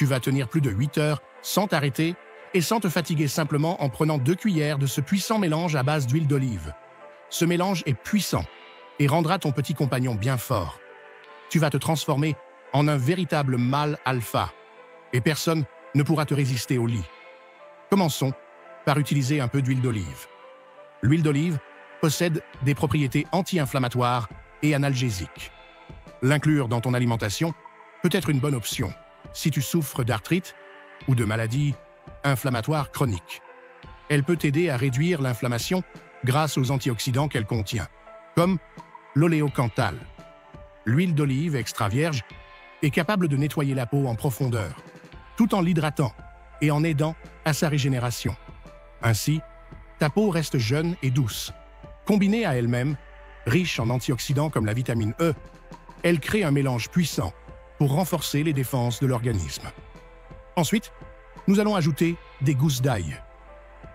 Tu vas tenir plus de 8 heures sans t'arrêter et sans te fatiguer simplement en prenant 2 cuillères de ce puissant mélange à base d'huile d'olive. Ce mélange est puissant et rendra ton petit compagnon bien fort. Tu vas te transformer en un véritable mâle alpha et personne ne pourra te résister au lit. Commençons par utiliser un peu d'huile d'olive. L'huile d'olive possède des propriétés anti-inflammatoires et analgésiques. L'inclure dans ton alimentation peut être une bonne option si tu souffres d'arthrite ou de maladies inflammatoires chroniques. Elle peut t'aider à réduire l'inflammation grâce aux antioxydants qu'elle contient, comme l'oléocanthal. L'huile d'olive extra vierge est capable de nettoyer la peau en profondeur, tout en l'hydratant et en aidant à sa régénération. Ainsi, ta peau reste jeune et douce. Combinée à elle-même, riche en antioxydants comme la vitamine E, elle crée un mélange puissant pour renforcer les défenses de l'organisme. Ensuite, nous allons ajouter des gousses d'ail.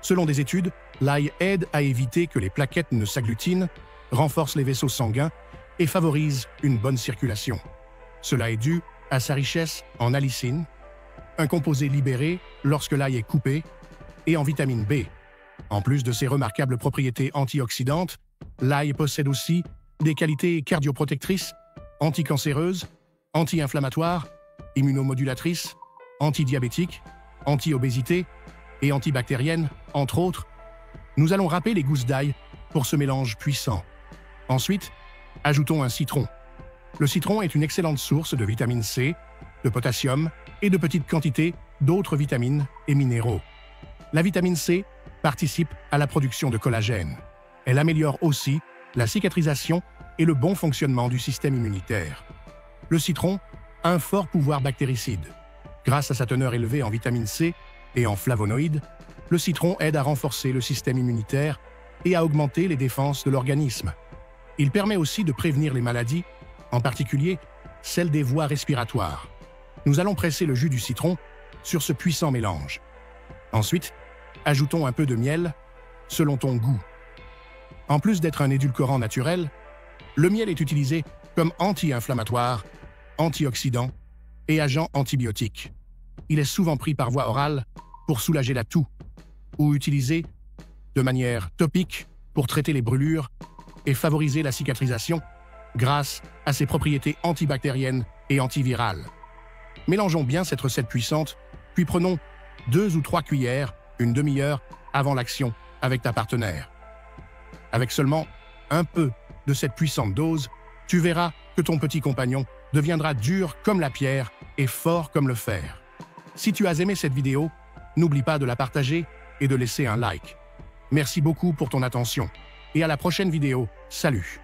Selon des études, l'ail aide à éviter que les plaquettes ne s'agglutinent, renforce les vaisseaux sanguins et favorise une bonne circulation. Cela est dû à sa richesse en allicine, un composé libéré lorsque l'ail est coupé, et en vitamine B. En plus de ses remarquables propriétés antioxydantes, l'ail possède aussi des qualités cardioprotectrices, anticancéreuses, anti-inflammatoires, immunomodulatrices, antidiabétiques, anti-obésité et antibactériennes, entre autres. Nous allons râper les gousses d'ail pour ce mélange puissant. Ensuite, ajoutons un citron. Le citron est une excellente source de vitamine C, de potassium et de petites quantités d'autres vitamines et minéraux. La vitamine C participe à la production de collagène. Elle améliore aussi la cicatrisation et le bon fonctionnement du système immunitaire. Le citron a un fort pouvoir bactéricide. Grâce à sa teneur élevée en vitamine C et en flavonoïdes, le citron aide à renforcer le système immunitaire et à augmenter les défenses de l'organisme. Il permet aussi de prévenir les maladies, en particulier celles des voies respiratoires. Nous allons presser le jus du citron sur ce puissant mélange. Ensuite, ajoutons un peu de miel, selon ton goût. En plus d'être un édulcorant naturel, le miel est utilisé comme anti-inflammatoire, antioxydant et agent antibiotique. Il est souvent pris par voie orale pour soulager la toux ou utilisé de manière topique pour traiter les brûlures et favoriser la cicatrisation grâce à ses propriétés antibactériennes et antivirales. Mélangeons bien cette recette puissante, puis prenons 2 ou 3 cuillères, une demi-heure avant l'action avec ta partenaire. Avec seulement un peu de cette puissante dose, tu verras que ton petit compagnon deviendra dur comme la pierre et fort comme le fer. Si tu as aimé cette vidéo, n'oublie pas de la partager et de laisser un like. Merci beaucoup pour ton attention et à la prochaine vidéo. Salut!